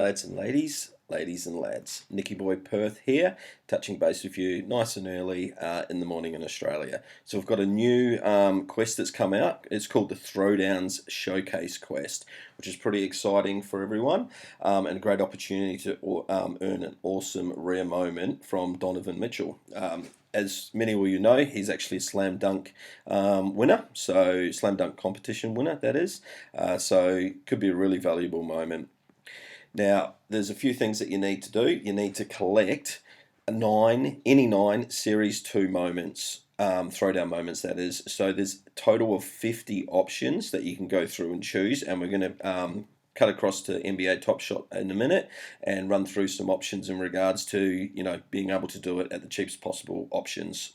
Lads and ladies and lads, Nicky Boy Perth here, touching base with you nice and early in the morning in Australia. So we've got a new quest that's come out. It's called the Throwdowns Showcase Quest, which is pretty exciting for everyone and a great opportunity to earn an awesome rare moment from Donovan Mitchell. As many of you know, he's actually a slam dunk winner, so slam dunk competition winner, that is. So could be a really valuable moment. Now, there's a few things that you need to do. You need to collect any nine Series 2 moments, throwdown moments, that is. So there's a total of 50 options that you can go through and choose, and we're going to cut across to NBA Top Shot in a minute and run through some options in regards to, being able to do it at the cheapest possible options.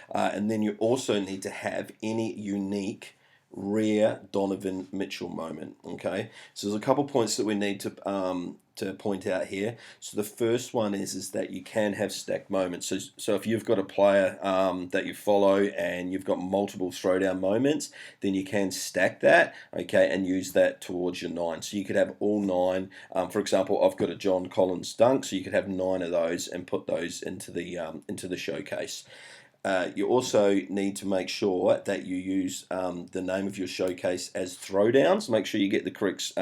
And then you also need to have any unique rare Donovan Mitchell moment. Okay, so there's a couple points that we need to point out here. So the first one is that you can have stacked moments. So if you've got a player that you follow and you've got multiple throwdown moments, then you can stack that, okay, and use that towards your nine. So you could have all nine. For example, I've got a John Collins dunk, so you could have 9 of those and put those into the showcase. You also need to make sure that you use the name of your showcase as Throwdowns. Make sure you get the correct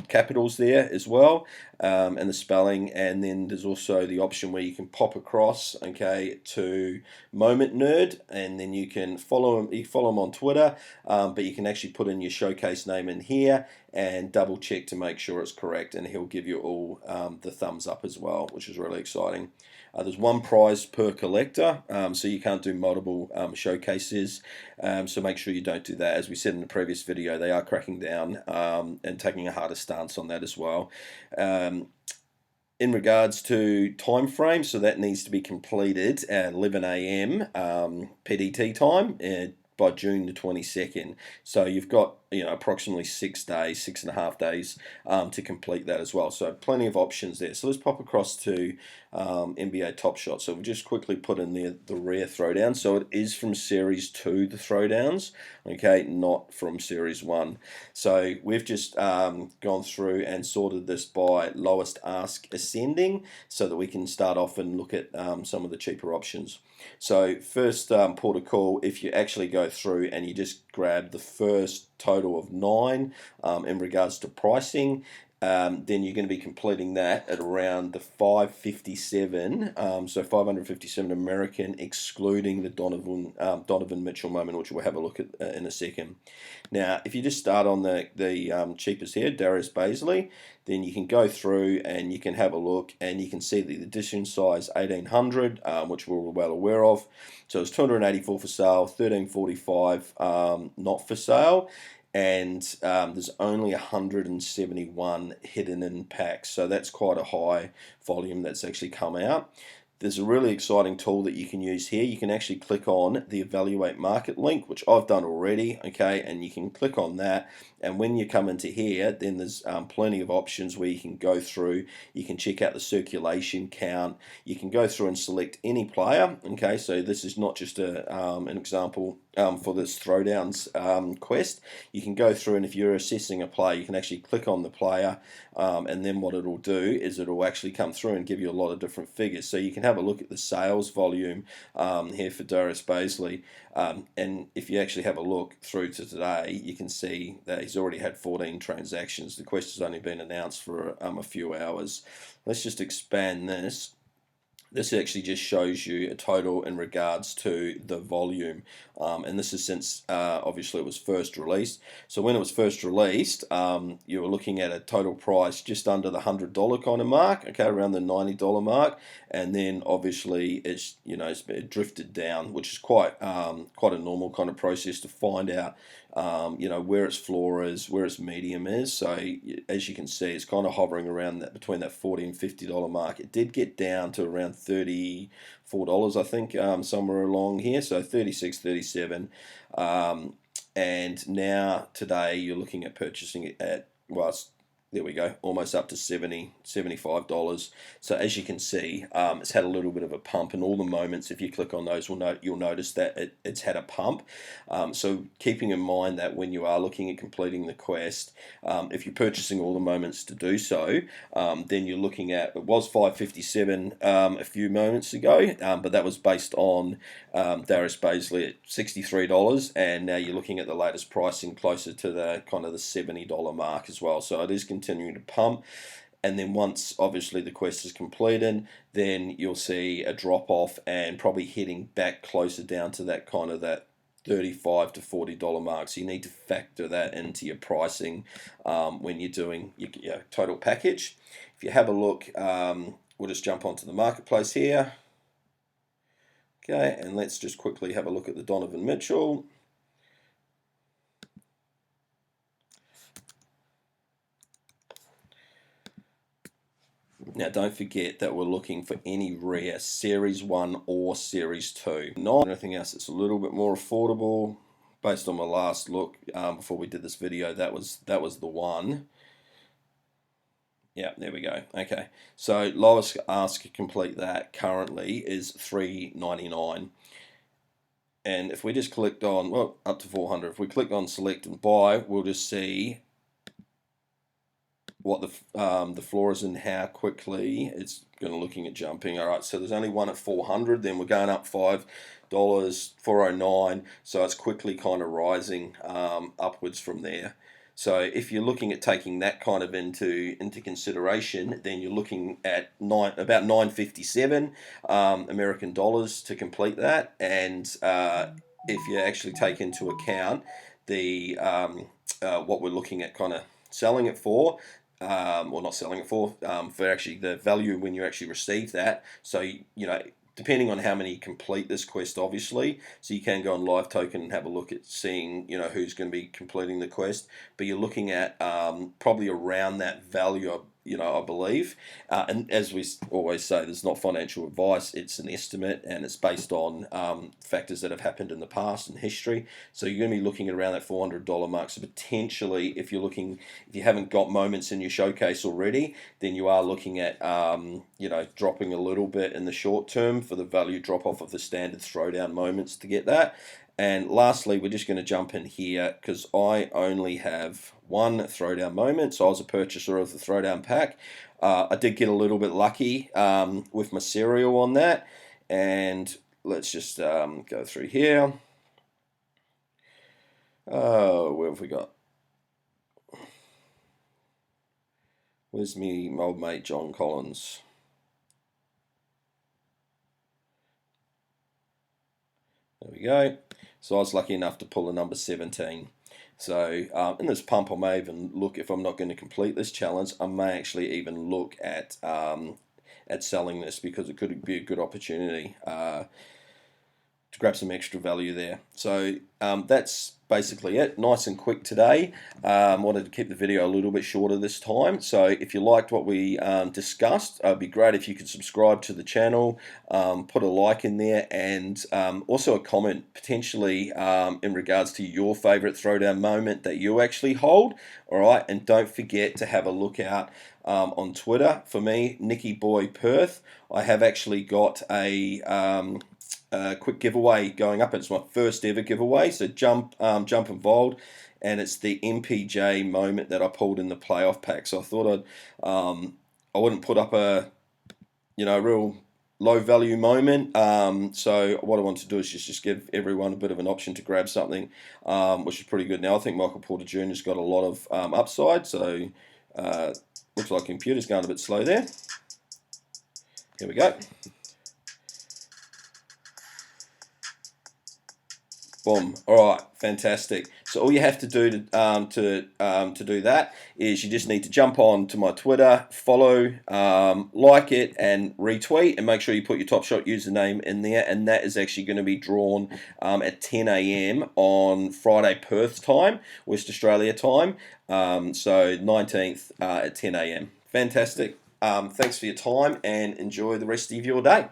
capitals there as well, and the spelling. And then there's also the option where you can pop across, okay, to Moment Nerd, and then you can follow him. You follow him on Twitter, but you can actually put in your showcase name in here and double check to make sure it's correct, and he'll give you all the thumbs up as well, which is really exciting. There's one prize per collector, so you can't do multiple showcases, so make sure you don't do that. As we said in the previous video, they are cracking down and taking a harder stance on that as well. In regards to time frame, so that needs to be completed at 11 a.m. PDT time by June the 22nd. So you've got approximately 6 days, 6.5 days to complete that as well. So plenty of options there. So let's pop across to NBA Top Shot. So we'll just quickly put in the rare throwdown. So it is from Series 2, the throwdowns, okay, not from Series 1. So we've just gone through and sorted this by lowest ask ascending so that we can start off and look at some of the cheaper options. So first port of call, if you actually go through and you just grab the first total of 9 in regards to pricing, then you're going to be completing that at around the 557, so 557 American, excluding the Donovan Mitchell moment, which we'll have a look at in a second. Now, if you just start on the cheapest here, Darius Baisley, then you can go through and you can have a look, and you can see the edition size 1800, which we're well aware of. So it's 284 for sale, 1345 not for sale. And there's only 171 hidden in packs, so that's quite a high volume that's actually come out. There's a really exciting tool that you can use here. You can actually click on the Evaluate Market link, which I've done already, okay, and you can click on that, and when you come into here, then there's plenty of options where you can go through. You can check out the circulation count. You can go through and select any player, okay, so this is not just an example for this Throwdowns quest. You can go through, and if you're assessing a player, you can actually click on the player, and then what it'll do is it'll actually come through and give you a lot of different figures. So you can have a look at the sales volume here for Darius Baisley, and if you actually have a look through to today, you can see that he's already had 14 transactions. The quest has only been announced for a few hours. Let's just expand this. This actually just shows you a total in regards to the volume, and this is since obviously it was first released. So when it was first released, you were looking at a total price just under the $100 kind of mark, okay, around the $90 mark, and then obviously it's it's drifted down, which is quite a normal kind of process to find out where its floor is, where its medium is. So as you can see, it's kind of hovering around that, between that $40 and $50 mark. It did get down to around $34, I think, somewhere along here, so 36, 37, and now today you're looking at purchasing it at, well, it's there we go, almost up to $75. So as you can see, it's had a little bit of a pump, and all the moments, if you click on those, you'll notice that it's had a pump. So keeping in mind that when you are looking at completing the quest, if you're purchasing all the moments to do so, then you're looking at, it was 557 a few moments ago, but that was based on Darius Baisley at $63, and now you're looking at the latest pricing closer to the kind of the $70 mark as well. So it is continuing to pump. And then once obviously the quest is completed, then you'll see a drop off and probably heading back closer down to that kind of that $35 to $40 mark. So you need to factor that into your pricing when you're doing your total package. If you have a look, we'll just jump onto the marketplace here. Okay, and let's just quickly have a look at the Donovan Mitchell. Now, don't forget that we're looking for any rare Series 1 or Series 2. Not anything else that's a little bit more affordable. Based on my last look before we did this video, that was the one. Yeah, there we go. Okay, so lowest ask to complete that currently is $3.99. And if we just clicked on, well, up to 400, if we click on select and buy, we'll just see what the floor is and how quickly it's going to looking at jumping. All right, so there's only one at 400, then we're going up $5, 409, so it's quickly kind of rising upwards from there. So if you're looking at taking that kind of into consideration, then you're looking at about 957 American dollars to complete that. And if you actually take into account the what we're looking at kind of selling it for, or not selling it for actually the value when you actually receive that. So you know, depending on how many complete this quest, obviously, so you can go on Live Token and have a look at seeing, you know, who's going to be completing the quest, but you're looking at probably around that value, you know, I believe. And as we always say, there's not financial advice, it's an estimate, and it's based on factors that have happened in the past and history. So you're going to be looking at around that $400 mark. So potentially, if you haven't got moments in your showcase already, then you are looking at you know, dropping a little bit in the short term for the value drop off of the standard throwdown moments to get that. And lastly, we're just going to jump in here because I only have one throwdown moment, so I was a purchaser of the throwdown pack. I did get a little bit lucky with my serial on that, and let's just go through here. Oh, where have we got? Where's me old mate John Collins? There we go. So I was lucky enough to pull a number 17. So in this pump, I may even look, if I'm not going to complete this challenge, I may actually even look at selling this, because it could be a good opportunity to grab some extra value there. So that's basically it. Nice and quick today. Wanted to keep the video a little bit shorter this time. So if you liked what we discussed, it'd be great if you could subscribe to the channel, put a like in there, and also a comment potentially in regards to your favorite throwdown moment that you actually hold. All right, and don't forget to have a look out on Twitter for me, Nicky Boy Perth. I have actually got a quick giveaway going up. It's my first ever giveaway, so jump involved, and it's the MPJ moment that I pulled in the playoff pack. So I thought I wouldn't put up a real low value moment. So what I want to do is just give everyone a bit of an option to grab something, which is pretty good. Now I think Michael Porter Jr.'s got a lot of upside. So looks like computer's going a bit slow there. Here we go. Boom. All right, fantastic. So all you have to do to do that is you just need to jump on to my Twitter, follow, like it, and retweet, and make sure you put your Top Shot username in there. And that is actually going to be drawn at 10 a.m. on Friday Perth time, West Australia time. So 19th at 10 a.m. Fantastic. Thanks for your time, and enjoy the rest of your day.